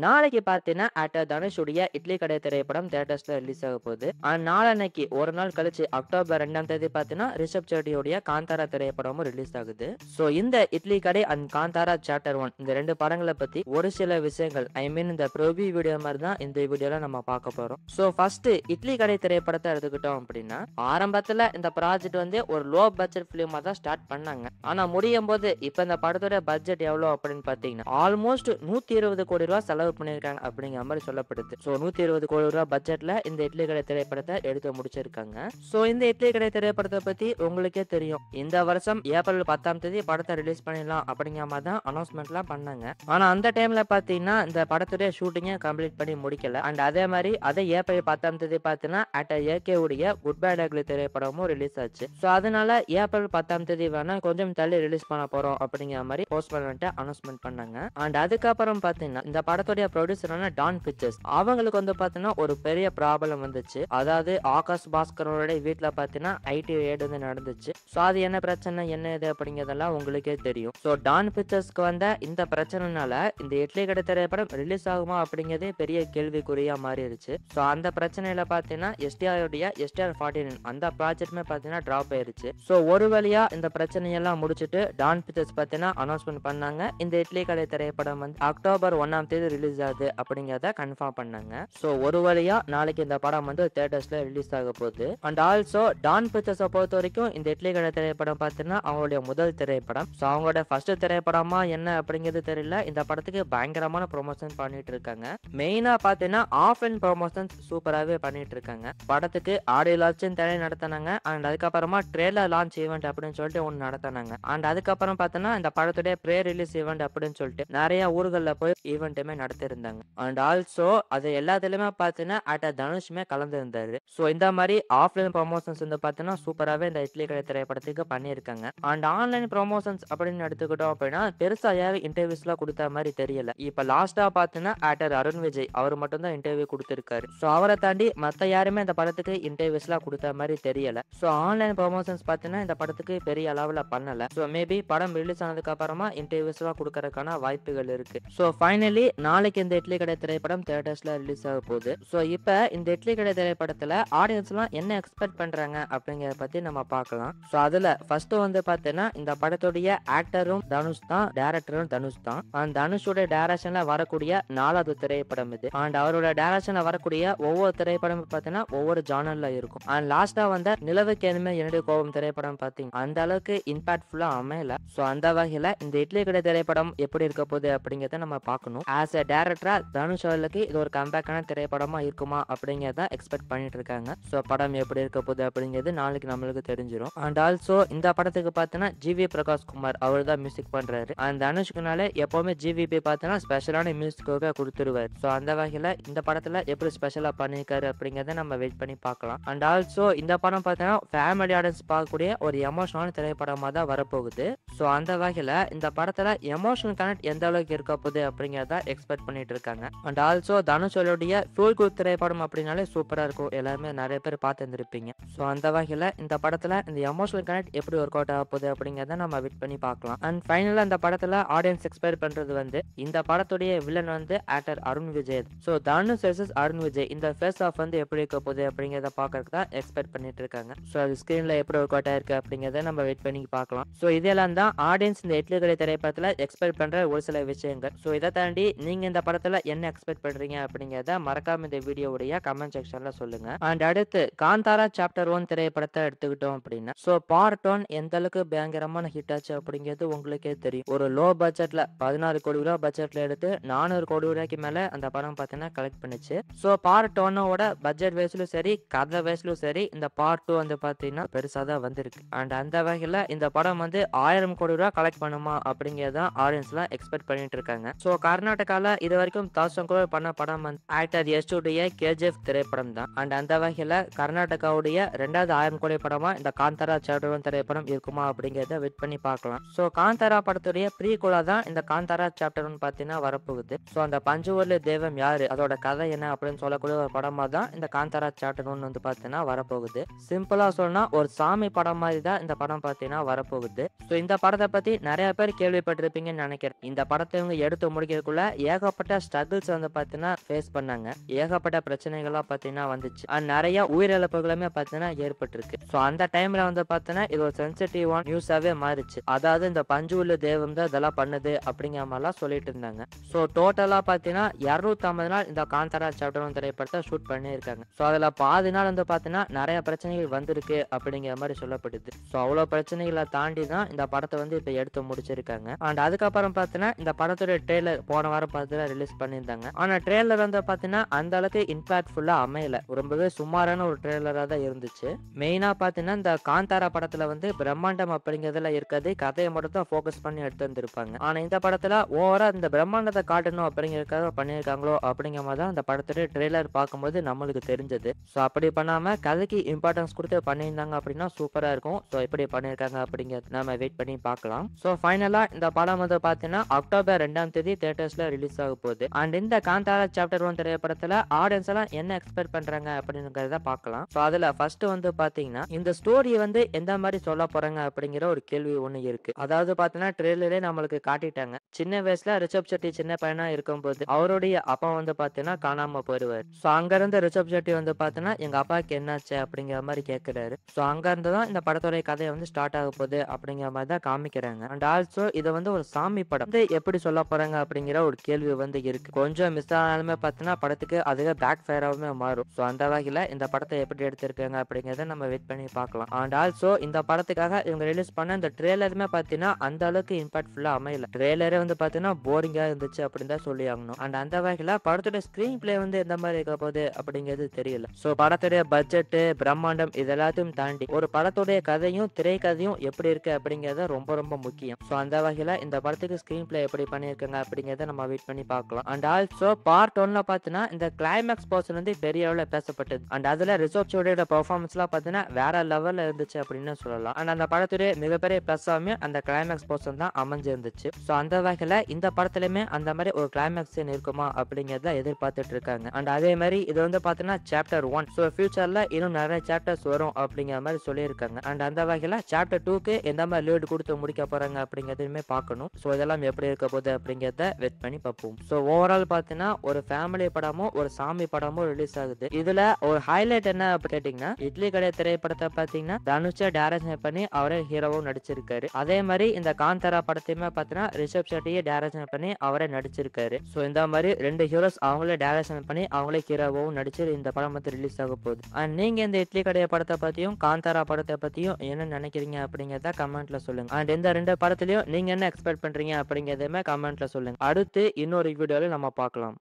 நாளைக்கு பார்த்தீங்கன்னா, ஆக்டர் தனுஷுடைய இட்லி கடை திரைப்படம் தியேட்டர்ஸ்ல ரிலீஸ் ஆக போகுது. நாளான்னைக்கு ஒரு நாள் கழிச்சு அக்டோபர் 2ஆம் தேதி பார்த்தீங்கன்னா, ரிஷப் செட்டியோடைய காந்தாரா திரைப்படமும் ரிலீஸ் ஆகுது. ஸோ இந்த இட்லி கடை அண்ட் காந்தாரா சாப்டர் 1 இந்த 2 படங்கள பத்தி ஒரு சில விஷயங்கள் இந்த ப்ரிவ்யூ வீடியோ மாரி தான் இந்த வீடியோல நம்ம பார்க்க போறோம். ஸோ ஃபர்ஸ்ட் இட்லி கடை திரைப்படத்த எடுத்துக்கிட்டோம் அப்படின்னா, ஆரம்பத்துல இந்த ப்ராஜெக்ட் ஒரு லோ பட்ஜெட் ஃபிலிமா தான் ஸ்டார்ட் பண்ணாங்க. ஆனா முடியும்போது இப்ப இந்த படத்தோட பட்ஜெட் எவ்வளோ அப்படின்னு பார்த்தீங்கன்னா, ஆல்மோஸ்ட் 120 கோடி ரூபாய் செலவு பண்ணியிருக்காங்க அப்படிங்கிற மாதிரி சொல்லப்படுது. ஸோ 120 கோடி ரூபாய் பட்ஜெட்ல இந்த இட்லி கடை திரைப்படத்தை எடுத்து முடிச்சிருக்காங்க. ஸோ இந்த இட்லி கடை திரைப்படத்தை பத்தி உங்களுக்கே தெரியும். இந்த வருஷம் ஏப்ரல் 10ஆம் தேதி படத்தை ரிலீஸ் பண்ணிடலாம் அப்படிங்கிற மாதிரி தான் அனௌன்ஸ்மெண்ட்லாம் பண்ணாங்க. ஆனா அந்த டைம்ல பாத்தீங்கன்னா இந்த படத்துடைய ஷூட்டிங்கை கம்ப்ளீட் பண்ணி முடிக்கல. அண்ட் அதே மாதிரி அதே ஏப்ரல் 10ஆம் தேதி பார்த்தீங்கன்னா ஆக்டர் ஏகே உடைய குட் பேட் அக்லி திரைப்படமும் ரிலீஸ் ஆச்சு. ஸோ அதனால ஏப்ரல் 10ஆம் தேதி வேணா கொஞ்சம் தள்ளி ரிலீஸ் பண்ண போறோம் அப்படிங்கிற மாதிரி போஸ்ட்போன்மெண்ட் அனௌன்ஸ்மெண்ட் பண்ணாங்க. அண்ட் அதுக்கப்புறம் பாத்தீங்கன்னா இந்த படத்துடைய ப்ரொடியூசரான டான் பிக்சர்ஸ் அவங்களுக்கு பாத்தீங்கன்னா ஒரு பெரிய ப்ராப்ளம் வந்துச்சு. அதாவது ஆகாஷ் பாஸ்கரோட வீட்டுல பாத்தீங்கன்னா ஐடி ரெய்டு நடந்துச்சு. ஸோ அது என்ன பிரச்சனை என்ன இது அப்படிங்கறதெல்லாம் உங்களுக்கே தெரியும். ஸோ டான் பிக்சர்ஸ்க்கு வந்த இந்த பிரச்சனைனால இந்த இட்லி கடை திரைப்படம் ரிலீஸ் ஆகுமா அப்படிங்கறதே பெரிய கேள்விக்குறியா மாறிடுச்சு. ஸோ அந்த பிரச்சனையில பாத்தீங்கன்னா எஸ்டிஆர் 49 அந்த ப்ராஜெக்ட்மே பாத்தீங்கன்னா டிராப் ஆயிருச்சு. ஸோ ஒரு வழியா இந்த பிரச்சனையெல்லாம் முடிச்சிட்டு டான் பிக்சர்ஸ் பாத்தீங்கன்னா அனௌன்ஸ்மெண்ட் பண்ணாங்க. இந்த இட்லி கடை திரைப்படம் அக்டோபர் 1ஆம் தேதி ரிலீஸ் ஆகுது அப்படிங்கறத கன்ஃபார்ம் பண்ணாங்க. ஸோ ஒரு வழியா நாளைக்கு இந்த படம் தியேட்டர்ஸ்ல ரிலீஸ் ஆக போகுது. அண்ட் ஆல்சோ டான் பிக்சர்ஸை பொறுத்த வரைக்கும் இந்த இட்லி கடை திரைப்படம் பார்த்தீங்கன்னா அவங்களுடைய முதல் திரைப்படம். ஸோ அவங்களோட ஃபர்ஸ்ட் திரைப்படமா என்ன அப்படிங்கிறது தெரியல. இந்த படத்துக்கு பயங்கரமான ப்ரொமோஷன் பண்ணிட்டு இருக்காங்க. மெயினா பார்த்தீங்கன்னா ஆஃப்லைன் ப்ரொமோஷன்ஸ் சூப்பராகவே பண்ணிட்டு இருக்காங்க. படத்துக்கு ஆடியோ லான்ச்சும் தடை நடத்தினாங்க. அண்ட் அதுக்கப்புறமா ட்ரெய்லர் லான்ச் ஈவெண்ட் அப்படின்னு சொல்லிட்டு ஒன்று நடத்தினாங்க. அண்ட் அதுக்கப்புறம் பார்த்தோன்னா இந்த படத்துடைய ப்ரே ரிலீஸ் ஈவெண்ட் அப்படின்னு சொல்லிட்டு நிறைய ஊர்களில் போய் ஈவெண்ட்டுமே நடத்திருந்தாங்க. அண்ட் ஆல்சோ அது எல்லாத்துலயுமே பார்த்தீங்கன்னா ஆக்டர் தனுஷுமே கலந்துருந்தாரு. ஸோ இந்த மாதிரி ஆஃப்லைன் ப்ரொமோஷன்ஸ் பார்த்தீங்கன்னா சூப்பராகவே இந்த இட்லி கடை திரைப்படத்துக்கு பண்ணியிருக்காங்க. அண்ட் ஆன்லைன் ப்ரொமோஷன்ஸ் அப்படின்னு எடுத்துக்கிட்டோம் அப்படின்னா பெருசா யாரும் இன்டர்வியூஸ்லாம் கொடுத்த மாதிரி தெரியல. இப்ப லாஸ்டா பார்த்தீங்கன்னா ஆக்டர் அருண் விஜய் அவர் மட்டும் தான் இன்டர்வியூ கொடுத்திருக்காரு. ஸோ அவரை தாண்டி மற்ற யாருமே இந்த படத்துக்கு இன்டர்வியூஸ்லாம் கொடுத்த மாதிரி தெரியல. ஸோ ஆன்லைன் ப்ரொமோஷன்ஸ் பார்த்தீங்கன்னா இந்த படத்துக்கு பெரிய அளவில் பண்ணல. ஸோ மேபி படம் ரிலீஸ் ஆனதுக்கு அப்புறமா இன்டர்வியூஸ்லாம் கொடுக்கறதுக்கான வாய்ப்புகள் இருக்கு. ஸோ ஃபைனலி நாளைக்கு இந்த இட்லி கடை திரைப்படம் தியேட்டர்ஸ்ல ரிலீஸ் ஆக போகுது. ஸோ இப்போ இந்த இட்லி கடை திரைப்படத்துல ஆடியன்ஸ்லாம் என்ன எக்ஸ்பெக்ட் பண்றாங்க அப்படிங்கறத பத்தி நம்ம பார்க்கலாம். ஸோ அதுல ஃபர்ஸ்ட் பார்த்தீங்கன்னா இந்த படத்துடைய ஆக்டரும் தனுஷ் தான், டைரக்டரும் தனுஷ் தான். அந்த தனுஷோட டைரக்ஷன்ல வரக்கூடிய 4வது திரைப்படம் இது. அண்ட் அவரோட டைரக்ஷன்ல வரக்கூடிய ஒவ்வொரு திரைப்படமும் பார்த்தீங்கன்னா ஒவ்வொரு ஜானர்ல இருக்கும். அண்ட் லாஸ்டா நிலவுக்கு எதுவுமே என்னுடைய கோபம் திரைப்படம் பார்த்தீங்க அந்த அளவுக்கு இம்பாக்ட்ஃபுல்லா அமையல. ஸோ அந்த வகையில இந்த இட்லி கடை திரைப்படம் எப்படி இருக்க போகுது அப்படிங்கறத நம்ம பார்க்கணும். ஆஸ் எ டைரக்டரா தனுஷ் அவர்களுக்கு இது ஒரு கம்பேக்கான திரைப்படமா இருக்குமா அப்படிங்கறத எக்ஸ்பெக்ட் பண்ணிட்டு இருக்காங்க. ஸோ படம் எப்படி இருக்க போகுது அப்படிங்கிறது நாளைக்கு நம்மளுக்கு தெரிஞ்சிடும். அண்ட் ஆல்சோ இந்த படத்துக்கு பார்த்தீங்கன்னா ஜிவி பிரகாஷ் குமார் அவர் தான் மியூசிக் பண்றாரு. அந்த தனுஷ்குனால எப்பவுமே ஜிவிபி பார்த்தீங்கன்னா ஸ்பெஷலான மியூசிக்காக கொடுத்துருவாரு. ஸோ அந்த வகையில இந்த படத்துல எப்படி ஸ்பெஷலா பண்ணிருக்காரு அப்படிங்கறத நம்ம வெயிட் பண்ணி பார்க்கலாம். அண்ட் ஆல்சோ இந்த படம் பார்த்தீங்கன்னா ஃபேமிலி ஆடியன்ஸ் பார்க்கக்கூடிய ஒரு எமோஷனல் திரைப்படமா தான் வரப்போகுது. ஸோ அந்த வகையில இந்த படத்துல எமோஷனல் கனெக்ட் எந்த அளவுக்கு இருக்க போகுது அப்படிங்கறத எக்ஸ்பெக்ட் பண்ணிட்டு இருக்காங்க. அண்ட் ஆல்சோ தனுஷோடைய ஃபுல் குட் திரைப்படம் அப்படின்னாலே சூப்பரா இருக்கும். எல்லாருமே நிறைய பேர் பார்த்து இருந்திருப்பீங்க. ஸோ அந்த வகையில இந்த படத்துல இந்த எமோஷனல் கனெக்ட் எப்படி ஒர்க் அவுட் ஆக போகுது அப்படிங்கறத நம்ம வெயிட் பண்ணி பார்க்கலாம். அண்ட் ஃபைனலா இந்த படத்துல ஆடியன்ஸ் எக்ஸ்பெக்ட் பண்றது இந்த படத்துடைய villain actor Arun Vijay. So Dhanush versus Arun Vijay இந்த ஃபேஸ் ஆஃப் எப்படி இருக்க போகுது அப்படிங்கறத பார்க்கறதுக்கு தான் எக்ஸ்பெக்ட் பண்ணிட்டு இருக்காங்க. ஸோ அது ஸ்கிரீன்ல எப்படி ஒர்க் அவுட் ஆயிருக்கு அப்படிங்கறத நம்ம வெயிட் பண்ணி பார்க்கலாம். ஸோ இதெல்லாம் தான் ஆடியன்ஸ் இந்த இட்லி கடை திரைப்படத்துல எக்ஸ்பெக்ட் பண்ற ஒரு சில விஷயங்கள். ஸோ இதை தாண்டி நீங்க இந்த படத்துல என்ன எக்ஸ்பெக்ட் பண்றீங்க அப்படிங்கறத மறக்காம இந்த வீடியோவுடைய கமெண்ட் செக்ஷன்ல சொல்லுங்க. அண்ட் அடுத்து காந்தாரா சாப்டர் 1 திரைப்படத்தை எடுத்துக்கிட்டோம் அப்படின்னா ஸோ பார்ட் 1 எந்த அளவுக்கு பயங்கரமான ஹிட் ஆச்சு அப்படிங்கிறது உங்களுக்கே தெரியும். ஒரு லோ பட்ஜெட்ல 16 கோடி ரூபாய் பட்ஜெட்ல எடுத்து 400 கோடி ரூபாய்க்கு மேல அந்த படம் பார்த்தீங்கன்னா கலெக்ட் பண்ணுச்சு. ஸோ பார்ட் 1 பட்ஜெட் வைஸ்லும் சரி கதை வைஸ்லும் சரி இந்த பார்ட் 2 பார்த்தீங்கன்னா பெருசா தான் வந்திருக்கு. அண்ட் அந்த வகையில இந்த படம் 1000 கோடி ரூபாய் கலெக்ட் பண்ணுமா அப்படிங்கறத ஆடியன்ஸ்லாம் எக்ஸ்பெக்ட் பண்ணிட்டு இருக்காங்க. ஸோ கர்நாடகால இது வரைக்கும் 1000 கோடி பண்ண படம் ஆக்டர் எஸ்டுடைய கேஜிஎஃப் திரைப்படம் தான். அண்ட் அந்த வகையில கர்நாடகாவுடைய 2வது 1000 கோடி படமா இந்த காந்தாரா சாப்டர் 1 திரைப்படம் இருக்குமா அப்படிங்கறத வெயிட் பண்ணி பார்க்கலாம். ஸோ காந்தாரா படத்துடைய ப்ரீகுலா தான் இந்த காந்தாரா சாப்டர் 1 பார்த்தீங்கன்னா வரப்போகுது. ஸோ அந்த பஞ்சவர்ல தெய்வம் யாரு அதோட கதை என்ன அப்படின்னு சொல்லக்கூடிய ஒரு படமா தான் இந்த காந்தாரா சாப்டர் 1 பார்த்தீங்கன்னா வரப்போகுது. சிம்பிளா சொன்னா ஒரு சாமி படம் மாதிரி தான் இந்த படம் பார்த்தீங்கன்னா வரப்போகுது. ஸோ இந்த படத்தை பத்தி நிறைய பேர் கேள்விப்பட்டிருப்பீங்கன்னு நினைக்கிறேன். இந்த படத்தை இவங்க எடுத்து முடிக்கிறதுக்குள்ள ஏகப்பட்ட ஸ்ட்ரகிள்ஸ் வந்து பார்த்தீங்கன்னா ஃபேஸ் பண்ணாங்க. ஏகப்பட்ட பிரச்சனைகள்லாம் பார்த்தீங்கன்னா வந்துச்சு. நெறைய உயிரிழப்புகளுமே பார்த்தீங்கன்னா ஏற்பட்டிருக்கு. ஸோ அந்த டைம்ல வந்து பார்த்தீங்கன்னா இது ஒரு சென்சிட்டிவான நியூஸாவே மாறிச்சு. அதாவது இந்த பஞ்சுவில்லு தெய்வம் தான் இதெல்லாம் பண்ணுது அப்படிங்கிற மாதிரிலாம் சொல்லிட்டு இருந்தாங்க. ஸோ டோட்டலா பார்த்தீங்கன்னா 250 நாள் இந்த காந்தாரா சாப்டர் 1 திரைப்படத்தை ஷூட் பண்ணியிருக்காங்க. ஸோ அதுல பாதி நாள் வந்து பார்த்தீங்கன்னா நெறைய பிரச்சனைகள் வந்திருக்கு அப்படிங்கிற மாதிரி சொல்லப்படுது. ஸோ அவ்வளோ பிரச்சனைகளை தாண்டி தான் இந்த படத்தை வந்து இப்போ எடுத்து முடிச்சிருக்காங்க. அண்ட் அதுக்கப்புறம் பார்த்தீங்கன்னா இந்த படத்துடைய ட்ரெய்லர் போன வாரம் பார்த்தீங்கன்னா ரிலீஸ் பண்ணியிருந்தாங்க. ஆனா ட்ரெய்லர் வந்து பார்த்தீங்கன்னா அந்த அளவுக்கு இம்பாக்ட்ஃபுல்லா அமையல. ரொம்பவே சுமாரான ஒரு ட்ரெய்லரா தான் இருந்துச்சு. மெயினா பார்த்தீங்கன்னா இந்த காந்தாரா படத்துல வந்து பிரம்மாண்டம் அப்படிங்கிறதுல இருக்காது. கதையை மட்டும் தான் ஃபோக்கஸ் பண்ணி எடுத்து வந்திருப்பாங்க. ஆனா இந்த படத்துல ஓவரா இந்த பிரம்மாண்டத்தை காட்டணும் அப்படிங்கிறதுக்காக பண்ணியிருக்காங்களோ அப்படிங்கிற மாதிரி தான் அந்த படத்துடைய ட்ரெய்லர் பார்க்கும்போது நம்மளுக்கு தெரிஞ்சது. ஸோ அப்படி பண்ணாம கதைக்கு இம்பார்ட்டன்ஸ் கொடுத்து பண்ணியிருந்தாங்க அப்படின்னா சூப்பரா இருக்கும். ஸோ எப்படி பண்ணியிருக்காங்க அப்படிங்கிறது நம்ம வெயிட் பண்ணி பார்க்கலாம். ஸோ ஃபைனலா இந்த படம் வந்து பார்த்தீங்கன்னா அக்டோபர் 2ஆம் தேதி தியேட்டர்ஸ்ல ரிலீஸ் ஆக போகுது. அண்ட் இந்த காந்தாரா சாப்டர் 1 திரைப்படத்துல ஆடியன்ஸ் எல்லாம் என்ன எக்ஸ்பெக்ட் பண்றாங்க அப்படிங்கறத பார்க்கலாம். ஸோ அதுல ஃபர்ஸ்ட் வந்து பாத்தீங்கன்னா இந்த ஸ்டோரி வந்து எந்த மாதிரி சொல்ல போறாங்க அப்படிங்கிற ஒரு கேள்வி ஒண்ணு இருக்கு. அதாவது பாத்தீங்கன்னா ட்ரெய்லரே நம்மளுக்கு காட்டிட்டாங்க. சின்ன வயசுல ரிஷப் செட்டி சின்ன பையனா இருக்கும்போது அவருடைய அப்பா வந்து பாத்தீங்கன்னா காணாம போயிடுவாரு. ஸோ அங்க இருந்து ரிஷப் செட்டி வந்து பாத்தீங்கன்னா எங்க அப்பாவுக்கு என்னாச்சு அப்படிங்கிற மாதிரி கேட்கிறாரு. ஸோ அங்க இருந்து தான் இந்த படத்துடைய கதையை வந்து ஸ்டார்ட் ஆக போகுது அப்படிங்கிற மாதிரி தான் காமிக்கிறாங்க. அண்ட் ஆல்சோ இதை வந்து ஒரு சாமி படம் வந்து எப்படி சொல்ல போறாங்க அப்படிங்கிற ஒரு கேள்வி வந்து இருக்கு. கொஞ்சம் மிஸ் ஆனாலுமே பாத்தீங்கன்னா படத்துக்கு அதுவே பேக் ஃபயராகவுமே மாறும். ஸோ அந்த வகையில இந்த படத்தை எப்படி எடுத்திருக்காங்க அப்படிங்கறத நம்ம வெயிட் பண்ணி பார்க்கலாம். அண்ட் ஆல்சோ இந்த படத்துக்காக இவங்க ரிலீஸ் பண்ண இந்த ட்ரெய்லருமே பாத்தீங்கன்னா அந்த அளவுக்கு இம்பாக்ட்ஃபுல்லா அமையல. ட்ரெய்லரே வந்து பாத்தீங்கன்னா போரிங்கா இருந்துச்சு அப்படின்னு தான் சொல்லி ஆகணும். அண்ட் அந்த வகையில படத்துடைய ஸ்கிரீன் பிளே வந்து எந்த மாதிரி இருக்க போகுது அப்படிங்கிறது தெரியல. ஸோ படத்துடைய பட்ஜெட் பிரம்மாண்டம் இது எல்லாத்தையும் தாண்டி ஒரு படத்துடைய கதையும் திரைக்கதையும் எப்படி இருக்கு அப்படிங்கறது ரொம்ப ரொம்ப முக்கியம். ஸோ அந்த வகையில இந்த படத்துக்கு ஸ்கிரீன் பிளே எப்படி பண்ணியிருக்காங்க அப்படிங்கறத நம்ம வெயிட் பண்ணி பார்க்கலாம். அண்ட் ஆல்சோ பார்ட் 1ல பாத்தீங்கன்னா இந்த கிளைமேக்ஸ் போர்ஷன் வந்து பெரிய அளவுல பேசப்பட்டது. அண்ட் அதுல ரிஷப் செட்டியோட பெர்ஃபார்மன்ஸ்லாம் பாத்தீங்கன்னா வேற லெவல்ல இருந்துச்சு அப்படின்னு சொல்லலாம். அண்ட் அந்த படத்துடைய மிகப்பெரிய பிளஸ்ஸாமே அந்த கிளைமேக்ஸ் போர்ஷன் தான் அமைஞ்சிருந்துச்சு. ஸோ அந்த வகையில இந்த படத்துலயுமே அந்த மாதிரி ஒரு கிளைமேக்ஸ் சீன் இருக்குமா அப்படிங்கறத எதிர்பார்த்துட்டு இருக்காங்க. அண்ட் அதே மாதிரி இது வந்து பாத்தீங்கன்னா சாப்டர் 1. ஸோ ஃபியூச்சர்ல இன்னும் நிறைய சாப்டர்ஸ் வரும் அப்படிங்கிற மாதிரி சொல்லியிருக்காங்க. அண்ட் அந்த வகையில சாப்டர் 2க்கு எந்த மாதிரி லீடு கொடுத்து முடிக்க போறாங்க அப்படிங்கறதையுமே பார்க்கணும். ஸோ இதெல்லாம் எப்படி இருக்க போகுது அப்படிங்கறத வெயிட் பண்ணி பார்ப்போம். ஸோ ஓவரால் பாத்தீங்கன்னா ஒரு ஃபேமிலி படமும் ஒரு சாமி படமும் ரிலீஸ் ஆகுது. இதுல ஒரு ஹைலைட் என்ன கேட்டீங்கன்னா இட்லி கடை திரைப்படத்தை பாத்தீங்கன்னா தனுஷை டைரக்ஷன் பண்ணி அவரே ஹீரோவும் நடிச்சிருக்காரு. அதே மாதிரி இந்த காந்தாரா படத்தையுமே பாத்தீங்கன்னா ரிஷப் செட்டியை டைரக்ஷன் பண்ணி அவரே நடிச்சிருக்காரு. ஸோ இந்த மாதிரி 2 ஹீரோஸ் அவங்களே டைரக்ஷன் பண்ணி அவங்களே ஹீரோவும் நடிச்சு இந்த படம் வந்து ரிலீஸ் ஆக போகுது. அண்ட் நீங்க இந்த இட்லி கடை படத்தை பத்தியும் காந்தாரா படத்தை பத்தியும் என்ன நினைக்கிறீங்க அப்படிங்கறத கமெண்ட்ல சொல்லுங்க. அண்ட் இந்த 2 படத்திலையும் நீங்க என்ன எக்ஸ்பெக்ட் பண்றீங்க அப்படிங்கறதையுமே கமெண்ட்ல சொல்லுங்க. அடுத்து இன்னொரு வீடியோல நம்ம பார்க்கலாம்.